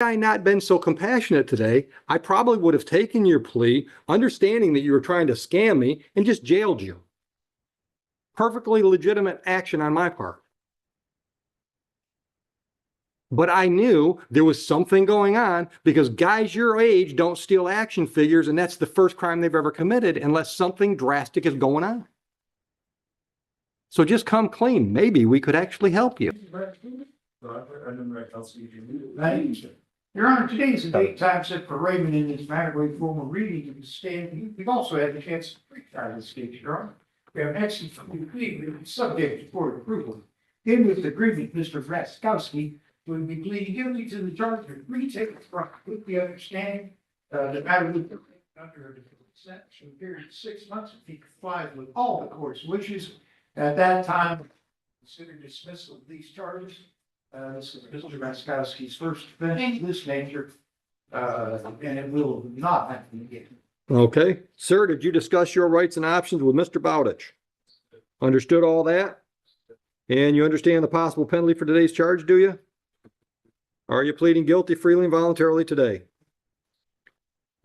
I not been so compassionate today, I probably would have taken your plea, understanding that you were trying to scam me, and just jailed you. Perfectly legitimate action on my part. But I knew there was something going on because guys your age don't steal action figures, and that's the first crime they've ever committed unless something drastic is going on. So just come clean. Maybe we could actually help you. Your Honor, today is the date time set for Raymond in this matter with formal reading of the stand. We've also had the chance to pre-try this case, Your Honor. We have an excellent plea subject to court approval. In with the agreement, Mr. Raskowski will be pleading guilty to the charge of retail fraud with the understanding the matter will be under a sentence for a period of 6 months if he complies with all the court's wishes. At that time, consider dismissal of these charges. This is Mr. Raskowski's first offense of this nature, and it will not happen again. Okay. Sir, did you discuss your rights and options with Mr. Bowditch? Understood all that? And you understand the possible penalty for today's charge, do you? Are you pleading guilty freely and voluntarily today?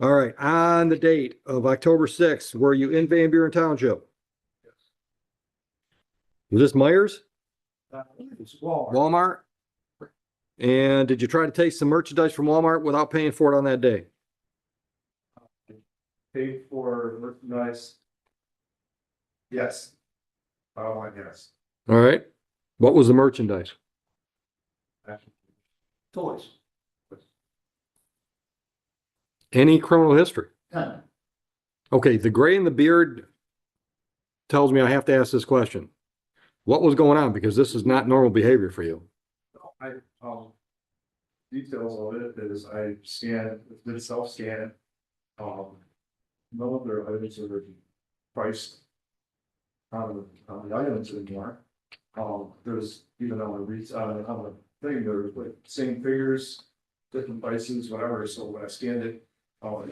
All right. On the date of October 6th, were you in Van Buren Township? Was this Myers? It's Walmart. Walmart? And did you try to take some merchandise from Walmart without paying for it on that day? Paid for merchandise. Yes. Yes. All right. What was the merchandise? Toys. Any criminal history? None. Okay, the gray in the beard tells me I have to ask this question. What was going on? Because this is not normal behavior for you. Details of it is I did self-scan. None of their items are priced on the items anymore. There's even on the thing, there's like same figures, different prices, whatever. So when I scanned it, I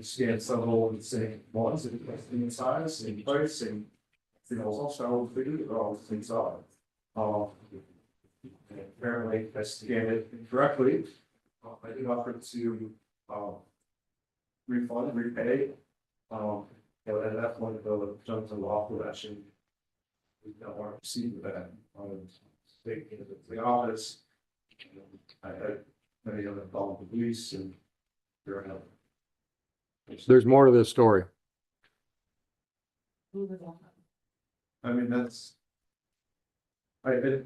scanned several of the same ones, same size, same price, same, also figures, but all the same size. And apparently I scanned it incorrectly. I did offer to refund, repay. But at that point, the judge of law would actually don't want to proceed with that. Taking it to the office. I had many other called the police and they're out. There's more to this story. I mean, that's. The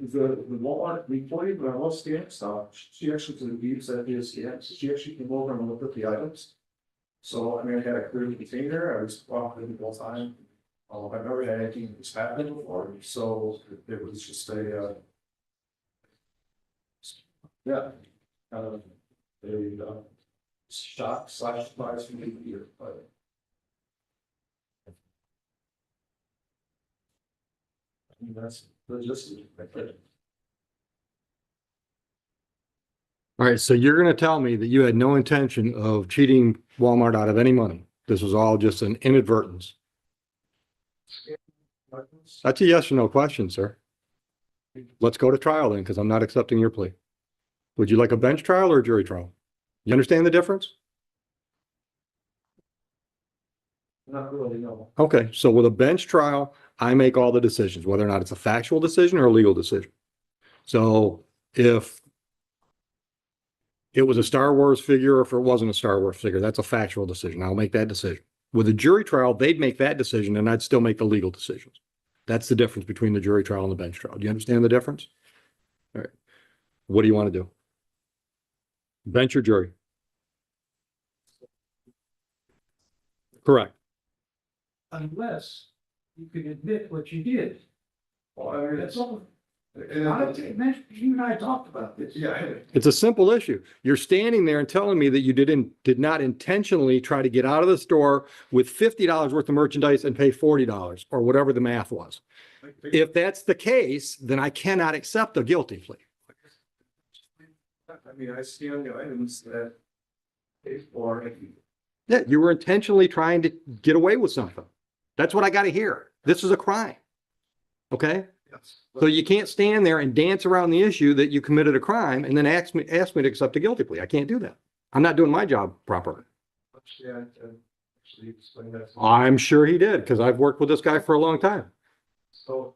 Walmart employee, when I was scanning stuff, she actually took the views that he scanned, so she actually came over and looked at the items. So, I mean, I had a clear container, I was walking the whole time. I've never had anything that's happened before, so it was just a, yeah. A shock / surprise for me here, but. I mean, that's logistic, right there. All right, so you're going to tell me that you had no intention of cheating Walmart out of any money. This was all just an inadvertence. That's a yes or no question, sir. Let's go to trial then, because I'm not accepting your plea. Would you like a bench trial or a jury trial? You understand the difference? Not really, no. Okay, so with a bench trial, I make all the decisions, whether or not it's a factual decision or a legal decision. So if it was a Star Wars figure or if it wasn't a Star Wars figure, that's a factual decision. I'll make that decision. With a jury trial, they'd make that decision and I'd still make the legal decisions. That's the difference between the jury trial and the bench trial. Do you understand the difference? All right. What do you want to do? Bench or jury? Correct. Unless you could admit what you did. Well, I mean, That's all. and- You and I talked about this. yeah, It's a simple issue. You're standing there and telling me that you did not intentionally try to get out of the store with $50 worth of merchandise and pay $40 or whatever the math was. If that's the case, then I cannot accept a guilty plea. I mean, I scanned the items that paid for. Yeah, you were intentionally trying to get away with something. That's what I got to hear. This is a crime. Okay? Yes. So you can't stand there and dance around the issue that you committed a crime and then ask me to accept a guilty plea. I can't do that. I'm not doing my job properly. Yeah, actually explain that. I'm sure he did, because I've worked with this guy for a long time. So.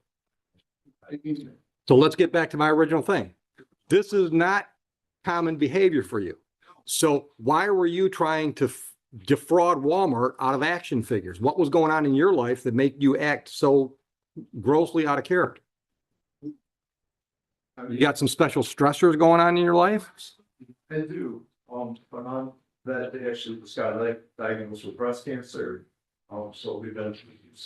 I mean, So let's get back to my original thing. This is not common behavior for you. So why were you trying to defraud Walmart out of action figures? What was going on in your life that made you act so grossly out of character? I mean, You got some special stressors going on in your life? I do, but on that day actually was got like diagnosed with breast cancer. So we've been,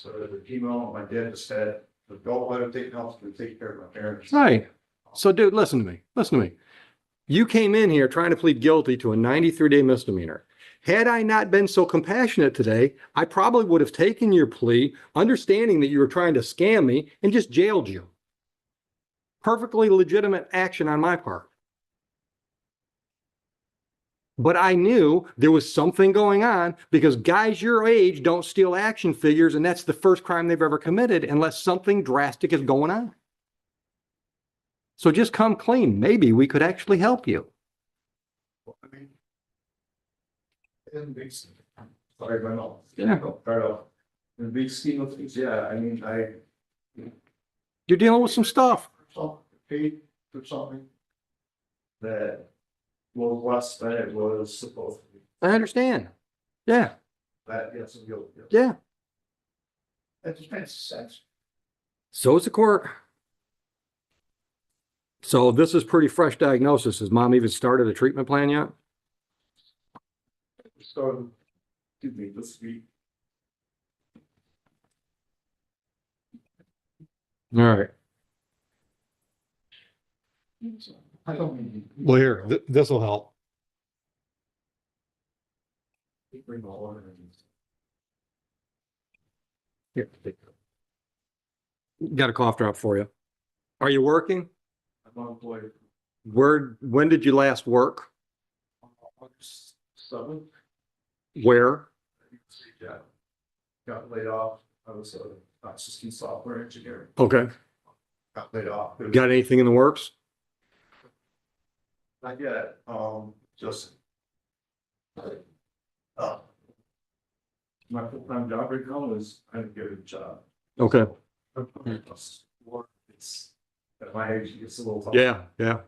the chemo, my dad just had the gallbladder taken off to take care of my parents. Right. So dude, listen to me. Listen to me. You came in here trying to plead guilty to a 93-day misdemeanor. Had I not been so compassionate today, I probably would have taken your plea, understanding that you were trying to scam me, and just jailed you. Perfectly legitimate action on my part. But I knew there was something going on, because guys your age don't steal action figures, and that's the first crime they've ever committed unless something drastic is going on. So just come clean. Maybe we could actually help you. I mean, in big, sorry, but no. Yeah. Right off. In the big scheme of things, yeah, I mean, You're dealing with some stuff. paid for something that was less than it was supposed to be. I understand. Yeah, That gets some guilt. yeah. That just makes sense. So is the court. So this is pretty fresh diagnosis. Has mom even started a treatment plan yet? So, excuse me, this week. All right. I don't mean. Well, here, this will help. Bring all of it. Here. Got a cough drop for you. Are you working? I'm unemployed. When did you last work? August 7th. Where? Yeah. Got laid off. I was a system software engineer. Okay. Got laid off. Got anything in the works? Not yet, just. My full-time job right now is I didn't get a job. Okay. It's, at my age, it's a little tough. Yeah, yeah.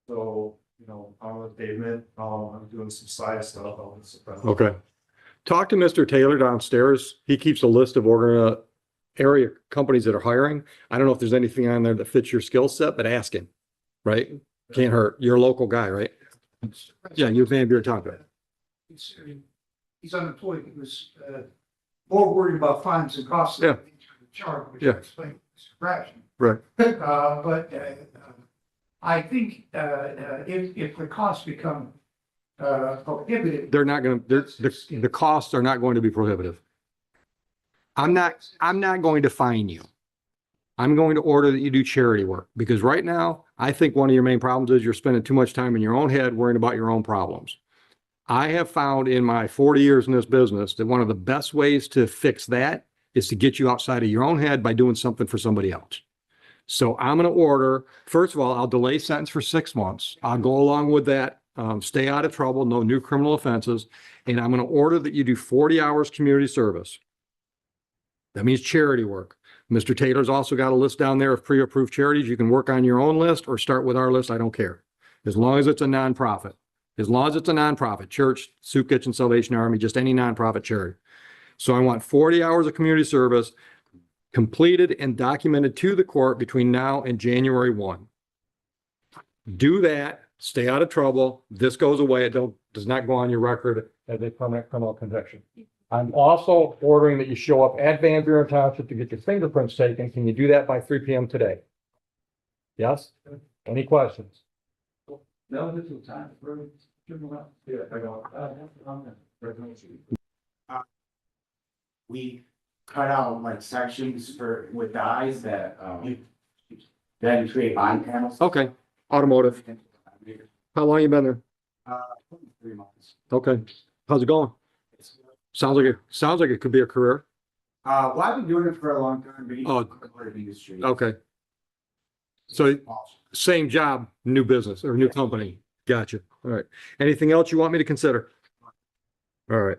So, I'm with David, I'm doing some side stuff. Okay. Talk to Mr. Taylor downstairs. He keeps a list of area companies that are hiring. I don't know if there's anything on there that fits your skill set, but ask him, right? Can't hurt. You're a local guy, right? Yeah, you Van Buren talk about it. He's unemployed. He was, more worried about fines and costs. Yeah. Than the charge, which I Yeah. explained to Mr. Bradshaw. Right. I think, if the costs become, prohibitive. They're not going to, the costs are not going to be prohibitive. I'm not going to fine you. I'm going to order that you do charity work, because right now, I think one of your main problems is you're spending too much time in your own head worrying about your own problems. I have found in my 40 years in this business that one of the best ways to fix that is to get you outside of your own head by doing something for somebody else. So I'm going to order, first of all, I'll delay sentence for 6 months. I'll go along with that. Stay out of trouble, no new criminal offenses. And I'm going to order that you do 40 hours community service. That means charity work. Mr. Taylor's also got a list down there of pre-approved charities. You can work on your own list or start with our list. I don't care. As long as it's a nonprofit. As long as it's a nonprofit, church, soup kitchen, Salvation Army, just any nonprofit charity. So I want 40 hours of community service completed and documented to the court between now and January 1. Do that, stay out of trouble. This goes away. It does not go on your record as a permanent criminal conviction. I'm also ordering that you show up at Van Buren Township to get your fingerprints taken. Can you do that by 3 p.m. today? Yes? Any questions? No, this is time for. Yeah, I got. We cut out like sections with dyes that, then create line panels. Okay, automotive. How long you been there? 3 months. Okay. How's it going? Sounds like it could be a career. Well, I've been doing it for a long time, but Oh. the industry. Okay. So same job, new business or new company. Gotcha. All right. Anything else you want me to consider? All right.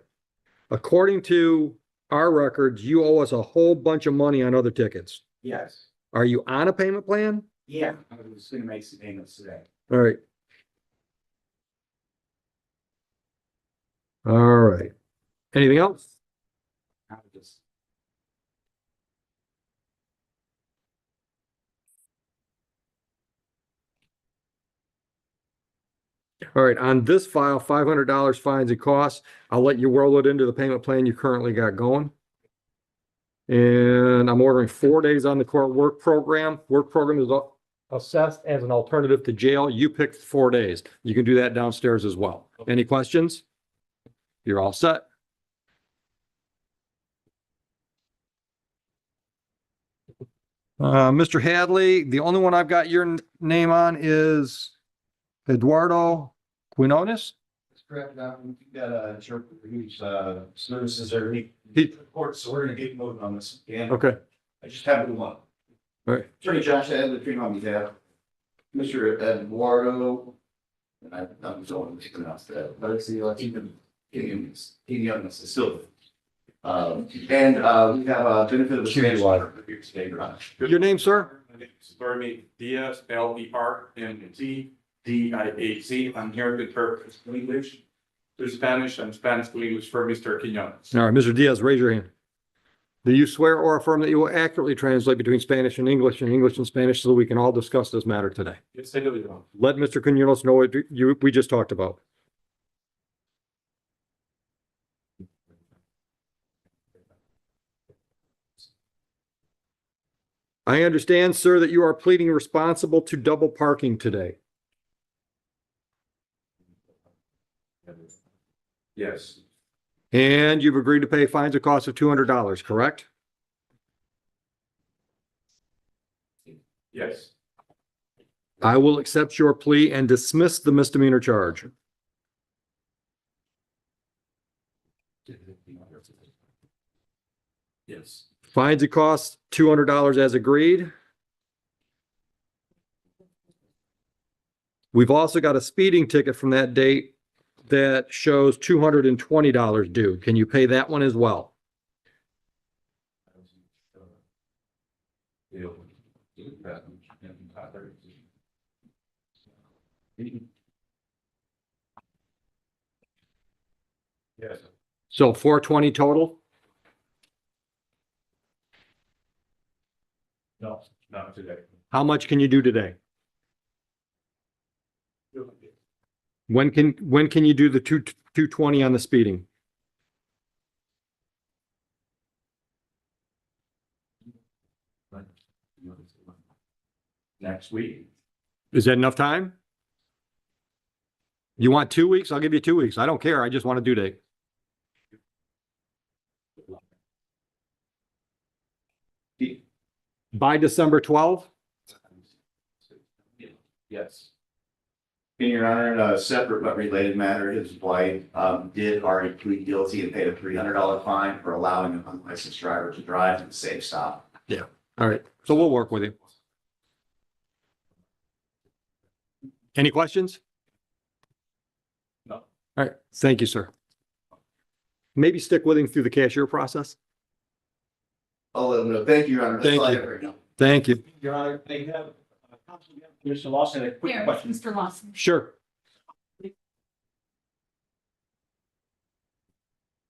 According to our records, you owe us a whole bunch of money on other tickets. Yes, Are you on a payment plan? yeah, I was gonna make some payments today. All right. All right. Anything else? I was just. All right. On this file, $500 fines and costs. I'll let you roll it into the payment plan you currently got going. And I'm ordering 4 days on the court work program. Work program is assessed as an alternative to jail. You picked 4 days. You can do that downstairs as well. Any questions? You're all set. Mr. Hadley, the only one I've got your name on is Eduardo Quinones. That's correct. We've got a interpreter whose services are He- court, so we're gonna get moving on this. And Okay. I just have one. All right. Attorney Josh Adler, between on behalf, Mr. Eduardo, and I'm going to pronounce that, but it's the Latino, still. And we have a benefit of the Spanish interpreter here today, Your Honor. Your name, sir? My name is Bernie Diaz, Lermdiaz. I'm here to interpret English to Spanish and Spanish to English for Mr. Quinones. All right, Mr. Diaz, raise your hand. Do you swear or affirm that you will accurately translate between Spanish and English and Spanish so we can all discuss this matter today? Yes, I do, Your Honor. Let Mr. Quinones know what we just talked about. I understand, sir, that you are pleading responsible to double parking today. Yes, And you've agreed to pay fines of cost of $200, correct? yes, I will accept your plea and dismiss the misdemeanor charge. yes, Fines and costs, $200 as agreed. We've also got a speeding ticket from that date that shows $220 due. Can you pay that one as well? yes, So $420 total? no, not today. How much can you do today? When can you do the 220 on the speeding? Next week. Is that enough time? You want 2 weeks? I'll give you 2 weeks. I don't care. I just want a due date. By December 12th? Yes, In Your Honor, in a separate but related matter, his wife did already plead guilty and paid a $300 fine for allowing an unlicensed driver to drive in a safe stop. All right, so we'll work with you. Any questions? No. All right, thank you, sir. Maybe stick with him through the cashier process. I'll let him know. Thank you, Your Honor. That's Thank all I you. have right now. Thank you. Your Honor, they have, Commissioner Lawson, a quick Here, question. Mr. Lawson. Sure.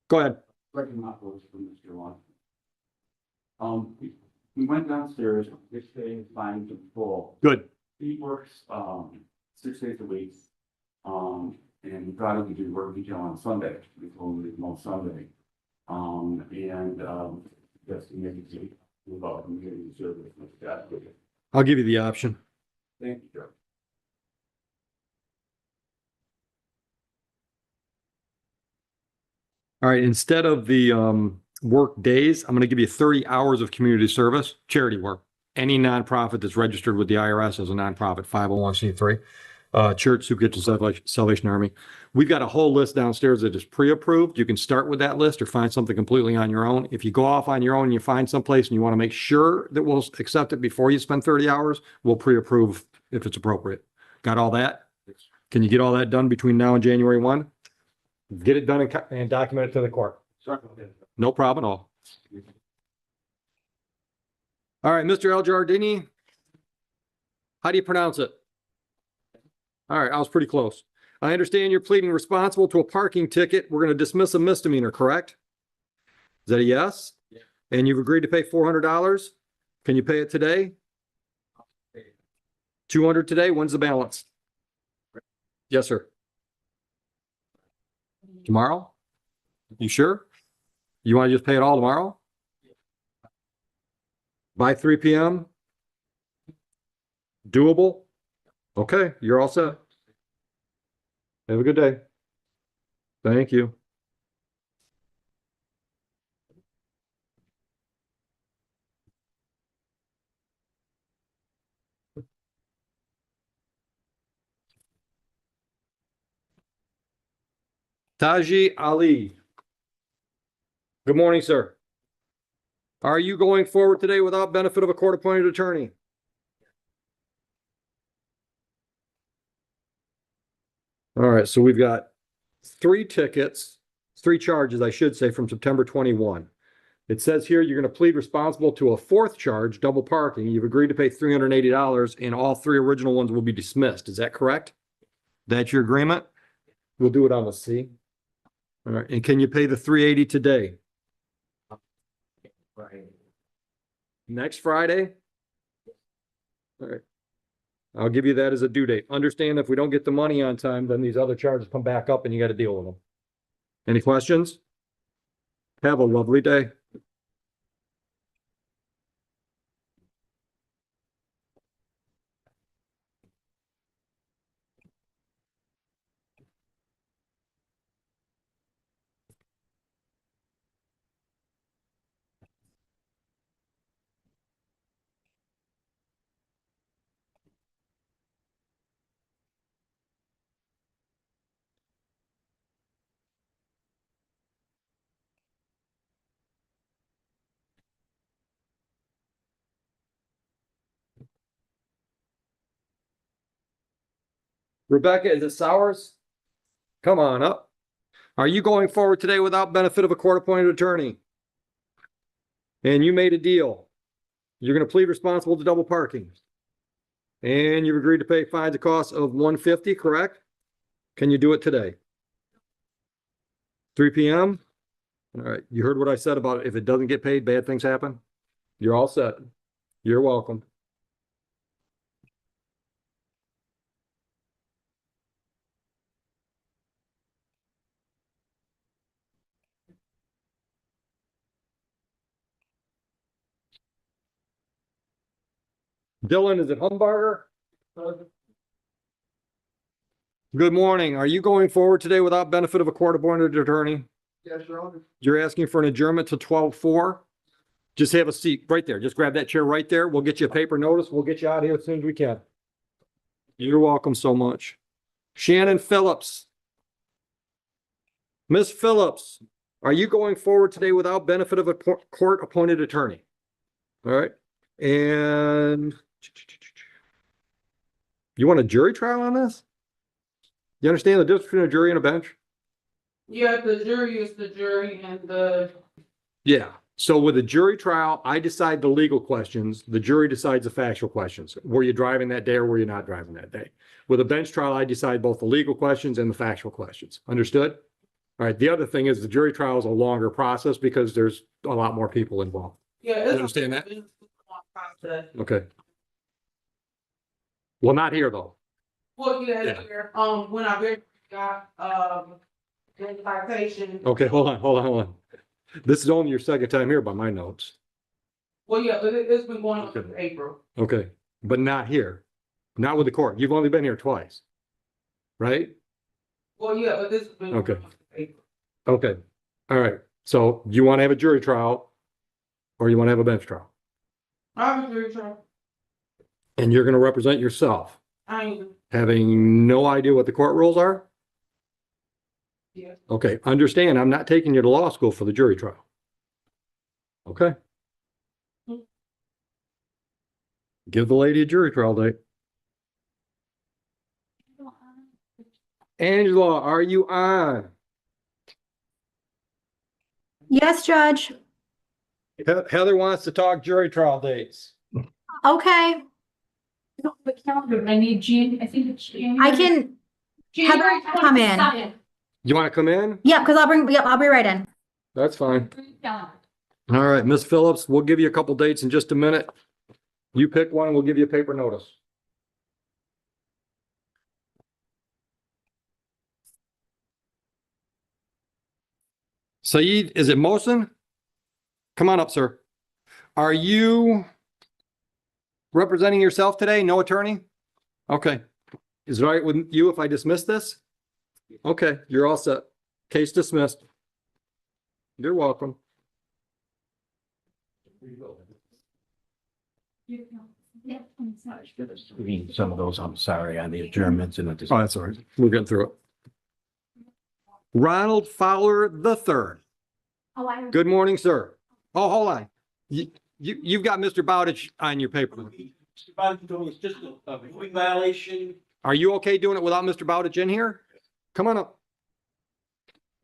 Go ahead. Second not votes for Mr. Lawson. We went downstairs, this day is fine to full. Good. He works, 6 days a week. And we thought he would do work detail on Sunday, we told him to come on Sunday. Yes, he made it about community service, like that. I'll give you the option. Thank you, Joe. All right, instead of the work days, I'm going to give you 30 hours of community service, charity work. Any nonprofit that's registered with the IRS as a nonprofit, 501c3. Church Soup Kitchen Salvation Army. We've got a whole list downstairs that is pre-approved. You can start with that list or find something completely on your own. If you go off on your own and you find someplace and you want to make sure that we'll accept it before you spend 30 hours, we'll pre-approve if it's appropriate. Got all that? Can you get all that done between now and January 1? Get it done and document it to the court. No problem at all. All right, Mr. El Giardini. How do you pronounce it? All right, I was pretty close. I understand you're pleading responsible to a parking ticket. We're going to dismiss a misdemeanor, correct? Is that a yes? Yeah. And you've agreed to pay $400? Can you pay it today? 200 today? When's the balance? Yes, sir. Tomorrow? You sure? You want to just pay it all tomorrow? By 3 p.m.? Doable? Okay, you're all set. Have a good day. Thank you. Taji Ali. Good morning, sir. Are you going forward today without benefit of a court-appointed attorney? All right, so we've got 3 tickets, 3 charges, I should say, from September 21. It says here you're going to plead responsible to a 4th charge, double parking. You've agreed to pay $380 and all 3 original ones will be dismissed. Is that correct? That's your agreement? We'll do it on the C. All right, and can you pay the $380 today? Next Friday? All right. I'll give you that as a due date. Understand if we don't get the money on time, then these other charges come back up and you got to deal with them. Any questions? Have a lovely day. Rebecca, is it Sowers? Come on up. Are you going forward today without benefit of a court-appointed attorney? And you made a deal. You're going to plead responsible to double parking. And you've agreed to pay fines a cost of $150, correct? Can you do it today? 3 p.m.? All right, you heard what I said about it. If it doesn't get paid, bad things happen. You're all set. You're welcome. Dylan, is it Humbarger? Good morning. Are you going forward today without benefit of a court-appointed attorney? Yes, Your Honor. You're asking for an adjournment to 12:04? Just have a seat right there. Just grab that chair right there. We'll get you a paper notice. We'll get you out of here as soon as we can. You're welcome so much. Shannon Phillips. Miss Phillips, are you going forward today without benefit of a court-appointed attorney? All right. And you want a jury trial on this? You understand the difference between a jury and a bench? Yeah, the jury is the jury and the. Yeah. So with a jury trial, I decide the legal questions. The jury decides the factual questions. Were you driving that day or were you not driving that day? With a bench trial, I decide both the legal questions and the factual questions. Understood? All right. The other thing is the jury trial is a longer process because there's a lot more people involved. Yeah. You understand that? Okay. Well, not here though. Well, Yeah. yeah, when I got, the citation. Okay, hold on. This is only your second time here by my notes. Well, yeah, but it's been going on since April. Okay, but not here. Not with the court. You've only been here twice. Right? Well, yeah, but this has been. Okay. Going on since April. Okay. All right. So you want to have a jury trial or you want to have a bench trial? I have a jury trial. And you're going to represent yourself. I ain't. Having no idea what the court rules are? Yeah. Okay, understand, I'm not taking you to law school for the jury trial. Okay? Give the lady a jury trial date. Angela, are you on? Yes, Judge. Heather wants to talk jury trial dates. Okay, The calendar, I need I think it's January. I can, January Heather, come in. 22nd. You want to come in? yep, I'll be right in. That's fine. Calendar. All right, Miss Phillips, we'll give you a couple dates in just a minute. You pick one, we'll give you a paper notice. Saeed, is it Mohsen? Come on up, sir. Are you representing yourself today? No attorney? Okay. Is it all right with you if I dismiss this? Okay, you're all set. Case dismissed. You're welcome. Reading some of those, I'm sorry, on the adjournments and the. Oh, that's all right. We're getting through it. Ronald Fowler III. Oh, Good morning, sir. Oh, hold on. You've got Mr. Bowditch on your paper. It's just a moving violation. Are you okay doing it without Mr. Bowditch in here? Come on up.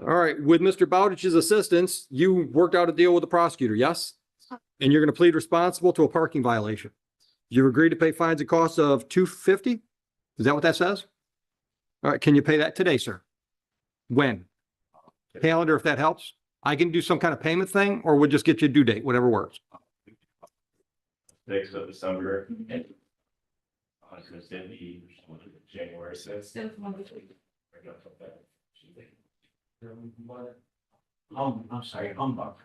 All right, with Mr. Bowditch's assistance, you worked out a deal with the prosecutor, yes? And you're going to plead responsible to a parking violation. You agreed to pay fines and costs of $250? Is that what that says? All right, can you pay that today, sir? When? Calendar, if that helps. I can do some kind of payment thing, or we'll just get you a due date, whatever works. 6th of December. January 6th. I'm sorry, humbug.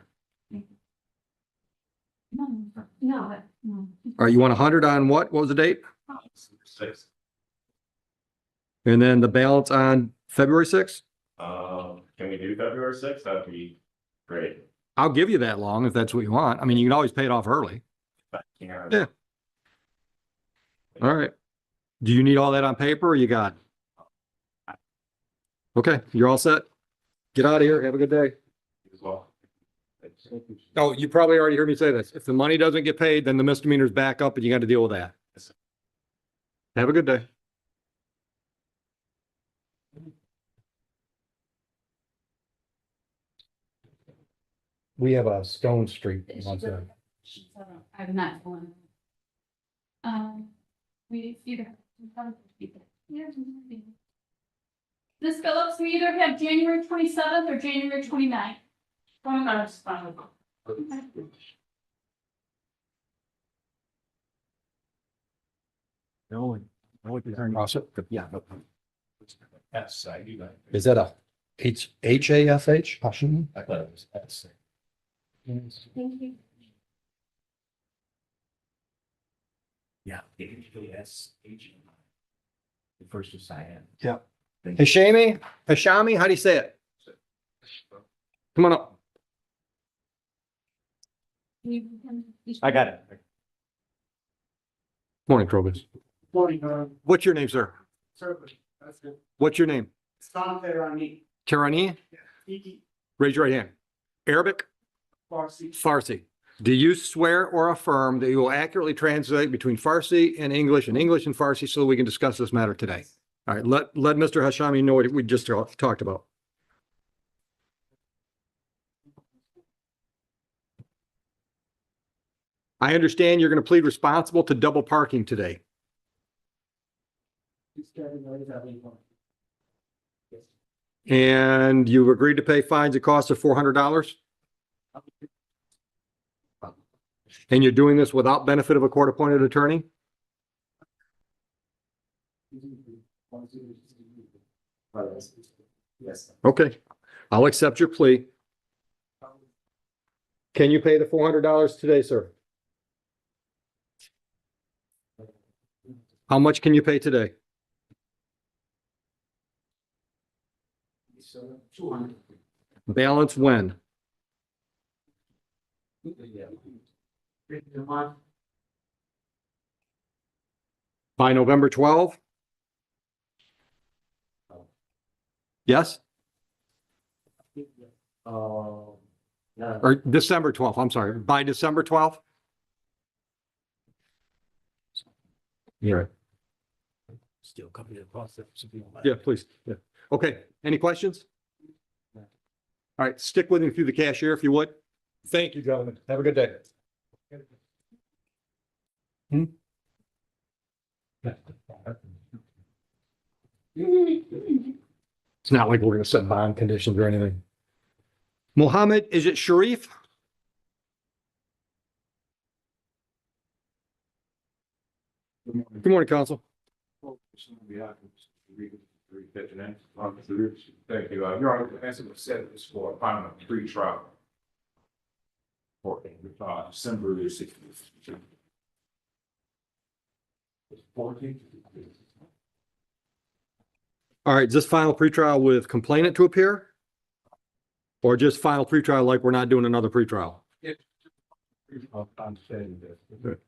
No. All right, you want 100 on what? What was the date? 6th. And then the balance on February 6th? Can we do February 6th? That'd be great. I'll give you that long if that's what you want. I mean, you can always pay it off early. Yeah. All right. Do you need all that on paper or you got it? Okay, you're all set. Get out of here. Have a good day. As well. Oh, you probably already heard me say this. If the money doesn't get paid, then the misdemeanor's back up and you got to deal with that. Have a good day. We have a Stone Street. I'm not going. We either. Ms. Phillips, we either have January 27th or January 29th. 29th is fine. Yeah. Yes, I do that. Is that a H-A-S-H? Passion? I thought it was S. Thank you. Yeah. S-H. The first is cyan. Yeah. Hashami, how do you say it? Come on up. I got it. Morning, Krobus. Morning, What's your name, sir? that's good. What's your name? Stan Terani, Tirani? Tiki, Raise your right hand. Arabic? Farsi. Farsi. Do you swear or affirm that you will accurately translate between Farsi and English and Farsi so that we can discuss this matter today? All right, let Mr. Hashami know what we just talked about. I understand you're going to plead responsible to double parking today. And you've agreed to pay fines and costs of $400? And you're doing this without benefit of a court-appointed attorney? Yes. Okay, I'll accept your plea. Can you pay the $400 today, sir? How much can you pay today? 200. Balance when? By November 12? Yes? Yeah. Or December 12th, I'm sorry, by December 12th? Yeah. Still coming across that. Yeah, please. Yeah. Okay, any questions? All right, stick with me through the cashier if you would. Thank you, gentlemen. Have a good day. It's not like we're gonna set bond conditions or anything. Mohammed, is it Sharif? Good morning, counsel. Thank you. Your Honor, as it was said, this for a final pre-trial. For December 16th. 14th. All right, is this final pretrial with complainant to appear? Or just final pretrial like we're not doing another pretrial? I'm saying that.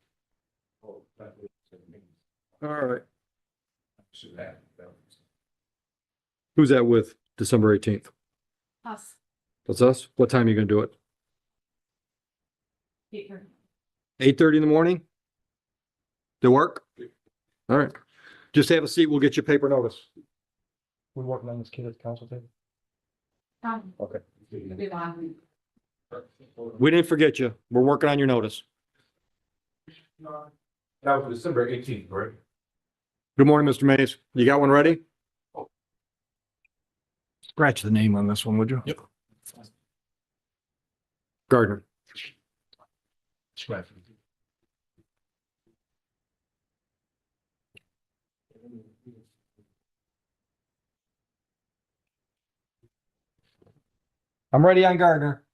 All right. Who's that with December 18th? Us. That's us? What time are you gonna do it? 8:30. 8:30 in the morning? To work? All right. Just have a seat. We'll get you paper notice. We working on this kid at the council table? Okay. Be long. We didn't forget you. We're working on your notice. That was December 18th, right? Good morning, Mr. Mays. You got one ready? Scratch the name on this one, would you? Yep. Gardner. Scratch. I'm ready on Gardner.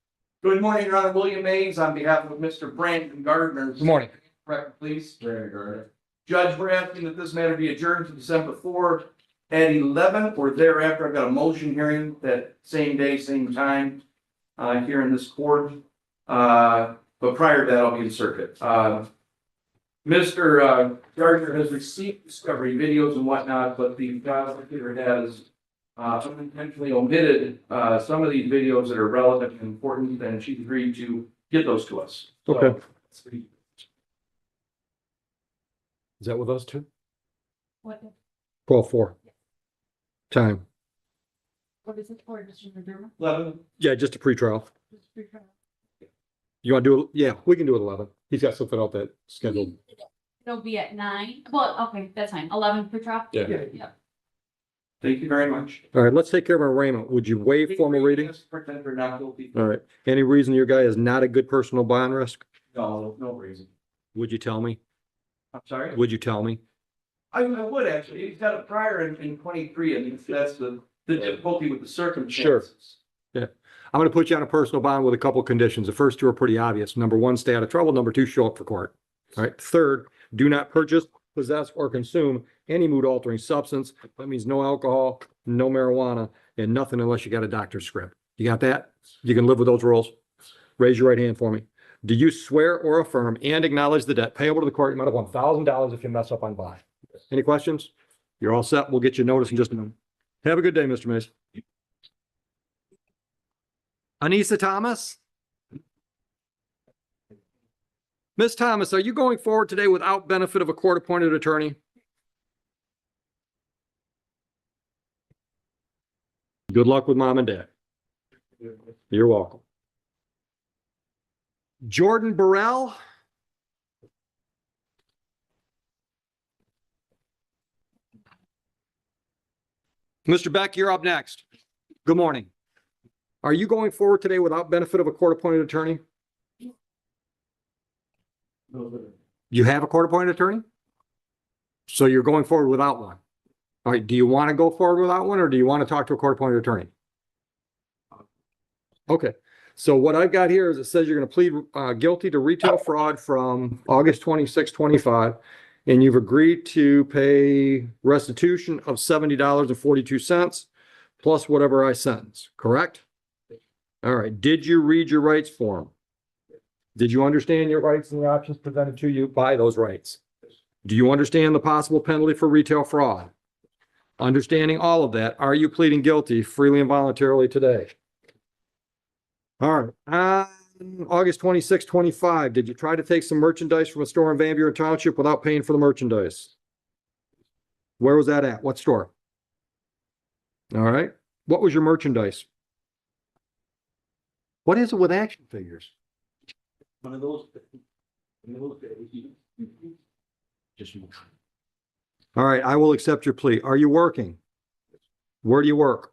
Good morning, Your Honor. William Mays on behalf of Mr. Brandon Gardner. Good morning. Record, please. Brandon Gardner. Judge, we're asking that this matter be adjourned to December 4th at 11 or thereafter. I've got a motion hearing that same day, same time here in this court. But prior to that, I'll be in circuit. Mr. Gardner has received discovery videos and whatnot, but the prosecutor has unintentionally omitted some of these videos that are relevant and important, and she's agreed to get those to us. Okay. Is that with us too? What, 12:04. Time. what is it for, Mr. McDermott? 11. Yeah, just a pretrial. Just pre-trial. You want to do it? Yeah, we can do it 11. He's got something out that scheduled. It'll be at 9. Well, okay, that's fine. 11 pre-trial? Yeah. Yep. Thank you very much. All right, let's take care of our arraignment. Would you waive formal reading? Pretend we're not guilty. All right. Any reason your guy is not a good personal bond risk? No, no reason. Would you tell me? I'm sorry. Would you tell me? I would actually. He's got a prior in 23, and that's the difficulty with the circumstances. Yeah. I'm going to put you on a personal bond with a couple conditions. The first two are pretty obvious. Number one, stay out of trouble. Number two, show up for court. All right. Third, do not purchase, possess, or consume any mood altering substance. That means no alcohol, no marijuana, and nothing unless you got a doctor's script. You got that? You can live with those rules? Raise your right hand for me. Do you swear or affirm and acknowledge the debt payable to the court amount of $1,000 if you mess up on bond? Any questions? You're all set. We'll get you notice in just a minute. Have a good day, Mr. Mays. Anissa Thomas? Ms. Thomas, are you going forward today without benefit of a court-appointed attorney? Good luck with mom and dad. You're welcome. Jordan Burrell? Mr. Beck, you're up next. Good morning. Are you going forward today without benefit of a court-appointed attorney? You have a court-appointed attorney? So you're going forward without one? All right, do you want to go forward without one, or do you want to talk to a court-appointed attorney? Okay, so what I've got here is it says you're going to plead guilty to retail fraud from August 26, 25, and you've agreed to pay restitution of $70.42 plus whatever I sentence, correct? All right, did you read your rights form? Did you understand your rights and the options presented to you by those rights? Do you understand the possible penalty for retail fraud? Understanding all of that, are you pleading guilty freely and voluntarily today? All right, August 26, 25, did you try to take some merchandise from a store in Van Buren Township without paying for the merchandise? Where was that at? What store? All right, what was your merchandise? What is it with action figures? One of those. Just. All right, I will accept your plea. Are you working? Where do you work?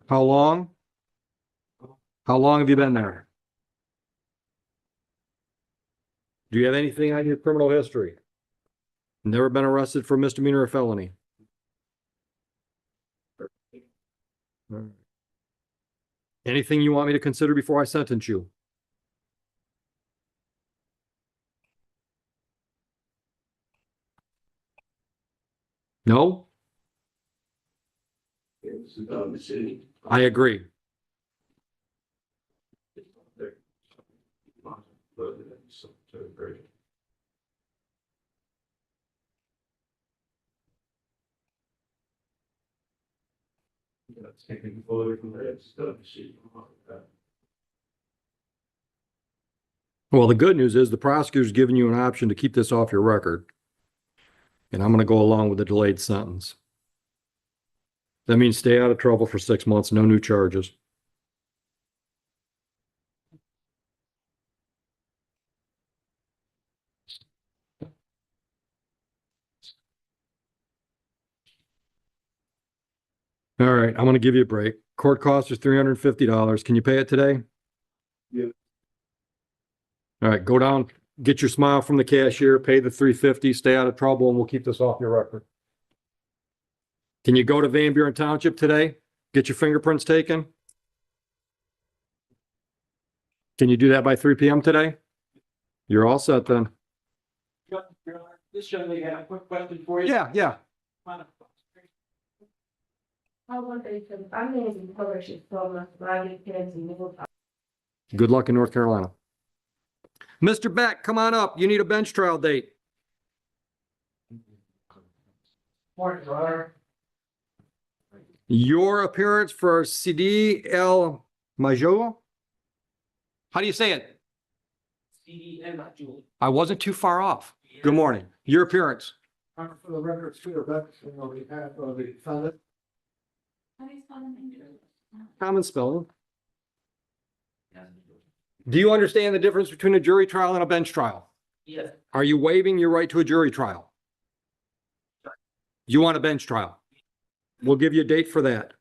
How long? How long have you been there? Do you have anything on your criminal history? Never been arrested for misdemeanor or felony? All right. Anything you want me to consider before I sentence you? No? I agree. Well, the good news is the prosecutor's giving you an option to keep this off your record. And I'm going to go along with the delayed sentence. That means stay out of trouble for 6 months, no new charges. All right, I'm going to give you a break. Court cost is $350. Can you pay it today? Yeah. All right, go down, get your smile from the cashier, pay the $350, stay out of trouble, and we'll keep this off your record. Can you go to Van Buren Township today? Get your fingerprints taken? Can you do that by 3 p.m. today? You're all set then. This young lady had a quick question for you. Yeah. Good luck in North Carolina. Mr. Beck, come on up. You need a bench trial date. Morning, Your Honor. Your appearance for CD El Majo? How do you say it? I wasn't too far off. Good morning. Your appearance. For the record, Peter Beck, on behalf of the defendant. Common spelling. Do you understand the difference between a jury trial and a bench trial? Yes. Are you waiving your right to a jury trial? You want a bench trial? We'll give you a date for that.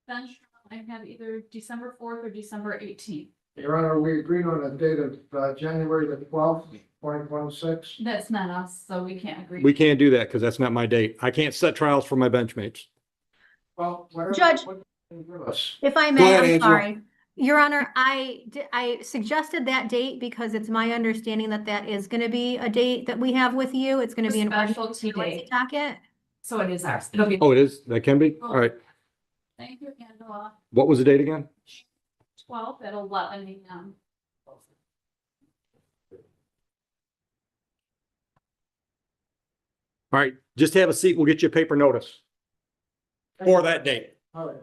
Bench trial, I have either December 4th or December 18th. Your Honor, we agreed on a date of January the 12th, 2026. That's not us, so we can't agree. We can't do that because that's not my date. I can't set trials for my benchmates. Well, whatever. Judge. what you can give us. If I Go may, ahead, I'm Angela. sorry. Your Honor, I suggested that date because it's my understanding that that is going to be a date that we have with you. It's going to be an Specialty emergency date. docket. So it is ours. It'll be. Oh, it is? That can be? All right. Thank you, Angela. What was the date again? 12th at 11 a.m. All right, just have a seat. We'll get you a paper notice for that date. All right.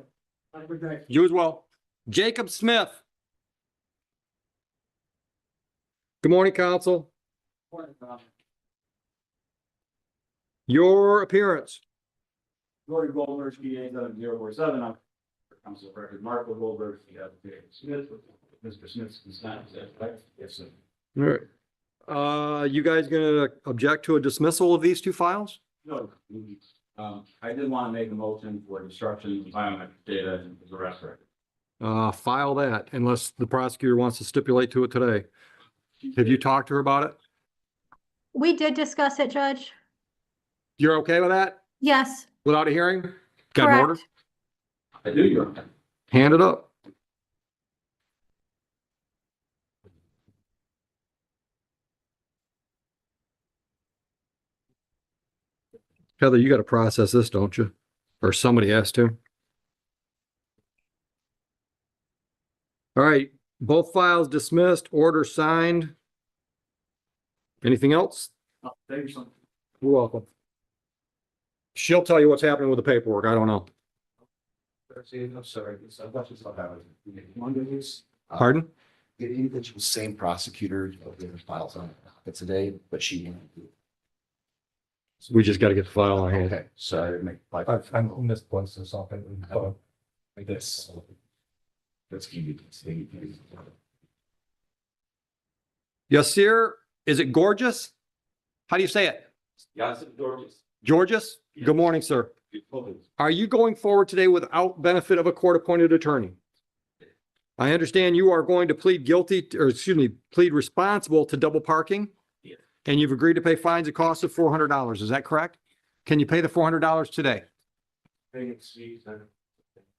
Have a good day. You as well. Jacob Smith. Good morning, counsel. Your appearance. Lori Goldberg, PA 7047, I'm counsel of record Marco Goldberg, the advocate Smith, with Mr. Smith's consent, is that correct? Yes, sir. All right. You guys gonna object to a dismissal of these two files? No, I did want to make a motion for destruction of biometric data and the arrest record. File that unless the prosecutor wants to stipulate to it today. Have you talked to her about it? We did discuss it, Judge. You're okay with that? Yes, Without a hearing? Got an order? correct. I do, Your Honor. Hand it up. Heather, you got to process this, don't you? Or somebody has to. All right, both files dismissed, order signed. Anything else? Thank you, son. You're welcome. She'll tell you what's happening with the paperwork. I don't know. I'm sorry, I thought you said that was. Pardon? The individual same prosecutor of the files on it today, but she. We just got to get the file on hand. Okay, sorry, make. I'm misplaced or something. Like this. That's key. Yasir, is it gorgeous? How do you say it? Yes, Georges. Gorgeous? Good morning, sir. Are you going forward today without benefit of a court-appointed attorney? I understand you are going to plead guilty, or excuse me, plead responsible to double parking? Yes. And you've agreed to pay fines and costs of $400. Is that correct? Can you pay the $400 today?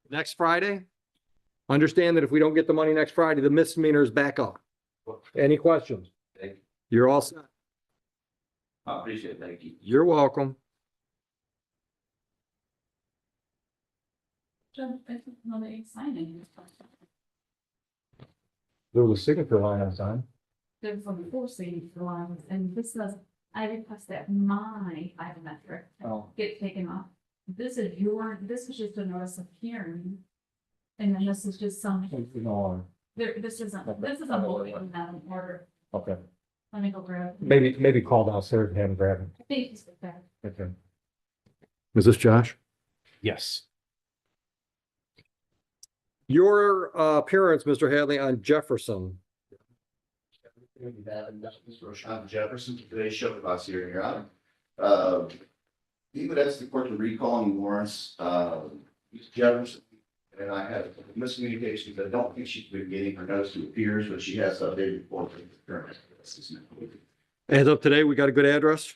Next Friday? Understand that if we don't get the money next Friday, the misdemeanor is back up. Any questions? Thank you. You're all set. I appreciate it. Thank you. You're welcome. Signing. There was a signature line on time. There's some four signature lines, and this says, I request that my biometric Oh. get taken off. This is this is just a notice of hearing. And then this is just some, this isn't holding that in order. Okay. Let me go grab. Maybe call downstairs and have him grab him. I think he's there. Okay. Is this Josh? Yes. Your appearance, Mr. Hadley, on Jefferson. Roshan Jefferson, today's show with us here, Your Honor. He would ask the court to recall any warrants, Jefferson. And I had miscommunications. I don't think she's been getting her notice to appears, but she has updated for the current. As of today, we got a good address?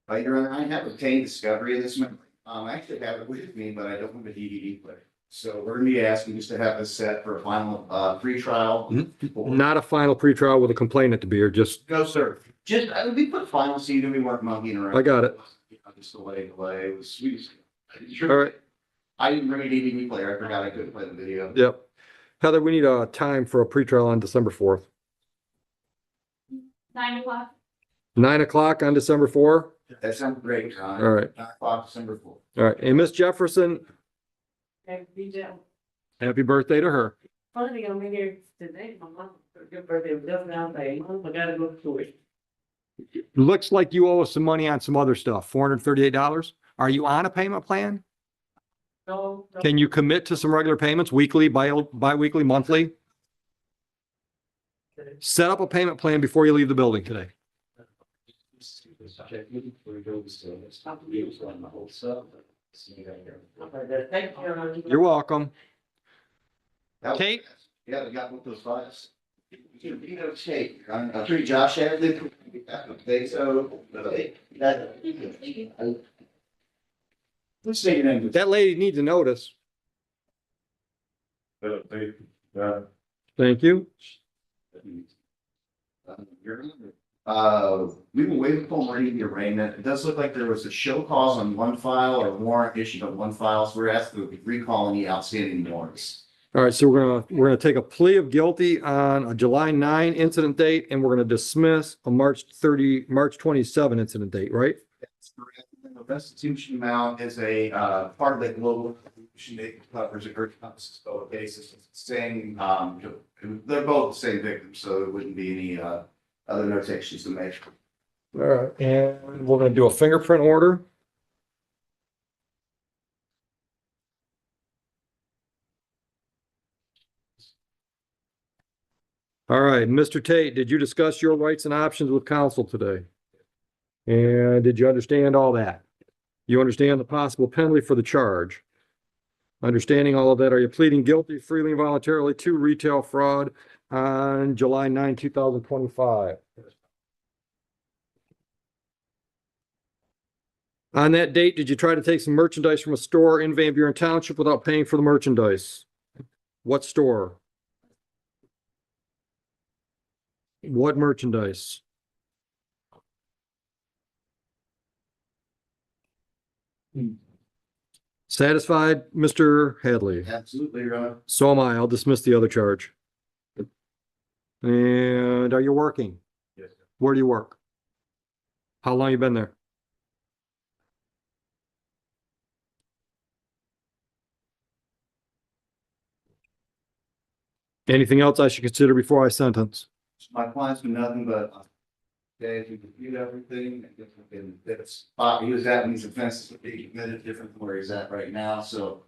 Your Honor, I have obtained discovery of this member. I actually have it with me, but I don't have a DVD player. So we're gonna be asking just to have this set for a final, pre-trial. Not a final pretrial with a complainant to be here, just, No, sir. Just, we put final, so you don't be working monkeying around. I got it. Just delay, it was sweet. All right. I didn't bring a DVD player. I forgot I couldn't play the video. Yep. Heather, we need a time for a pretrial on December 4th. 9 o'clock. 9 o'clock on December 4th? That sounds great, John. All right. 9 o'clock, December 4th. All right. And Miss Jefferson, happy birthday to her. Funny, I'm here today, my mom, your birthday was just now, I gotta go to it. Looks like you owe us some money on some other stuff, $438. Are you on a payment plan? No, Can you commit to some regular payments, weekly, bi-weekly, monthly? Set up a payment plan before you leave the building today. You're welcome. Kate? Yeah, they got one of those files. You know, Kate, I'm sure Josh had it. I don't think so. Let's say your name. That lady needs a notice. Thank you. We will wait until reading the arraignment. It does look like there was a show cause on one file or warrant issued on one file, so we're asked to recall any outstanding warrants. All right, so we're gonna take a plea of guilty on a July 9 incident date, and we're gonna dismiss a March 27 incident date, right? That's correct. The restitution amount is a part of the global restitution that covers a great both cases. Same, they're both the same victims, so there wouldn't be any other notations to make. All right, and we're gonna do a fingerprint order. All right, Mr. Tate, did you discuss your rights and options with counsel today? And did you understand all that? You understand the possible penalty for the charge? Understanding all of that, are you pleading guilty freely and voluntarily to retail fraud on July 9, 2025? On that date, did you try to take some merchandise from a store in Van Buren Township without paying for the merchandise? What store? What merchandise? Satisfied, Mr. Hadley? Absolutely, Your Honor. So am I. I'll dismiss the other charge. And are you working? Yes. Where do you work? How long you been there? Anything else I should consider before I sentence? My client's been nothing but, if you compute everything, and that's, he was at these offenses that he committed different from where he's at right now, so,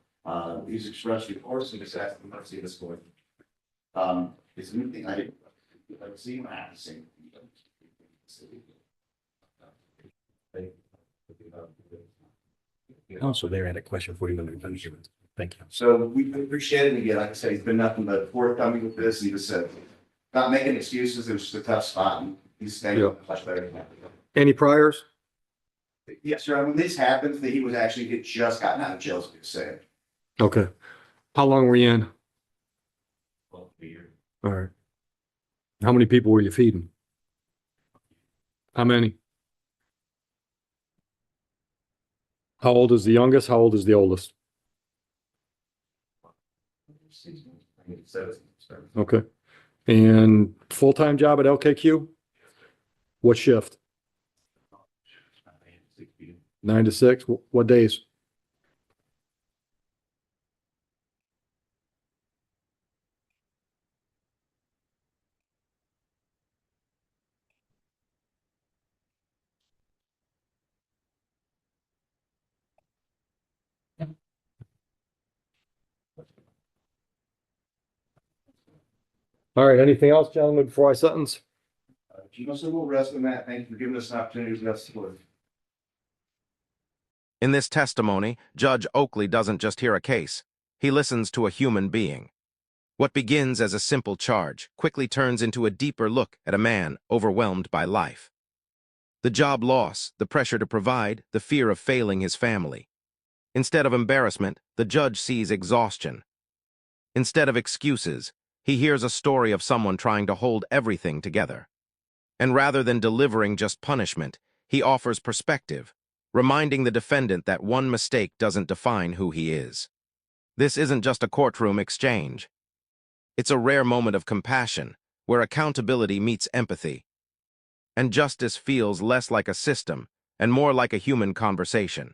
he's expressed remorse and just asked the mercy of this court. It's anything I've seen, I have seen. Also, there had a question for you. Thank you. So we appreciate it again. Like I said, he's been nothing but forthcoming with this. He was said, not making excuses. It was just a tough spot. And he's staying Yeah. much better. Any priors? Yes, sir. When this happens, that he was actually just gotten out of jail, as you said. Okay. How long were you in? All right. How many people were you feeding? How many? How old is the youngest? How old is the oldest? Okay. And full-time job at LKQ? What shift? 9 to 6? What days? All right, anything else, gentlemen, before I sentence? So we'll rest on that. Thank you for giving us an opportunity to rest the word. In this testimony, Judge Oakley doesn't just hear a case. He listens to a human being. What begins as a simple charge quickly turns into a deeper look at a man overwhelmed by life. The job loss, the pressure to provide, the fear of failing his family. Instead of embarrassment, the judge sees exhaustion. Instead of excuses, he hears a story of someone trying to hold everything together. And rather than delivering just punishment, he offers perspective, reminding the defendant that one mistake doesn't define who he is. This isn't just a courtroom exchange. It's a rare moment of compassion, where accountability meets empathy. And justice feels less like a system and more like a human conversation.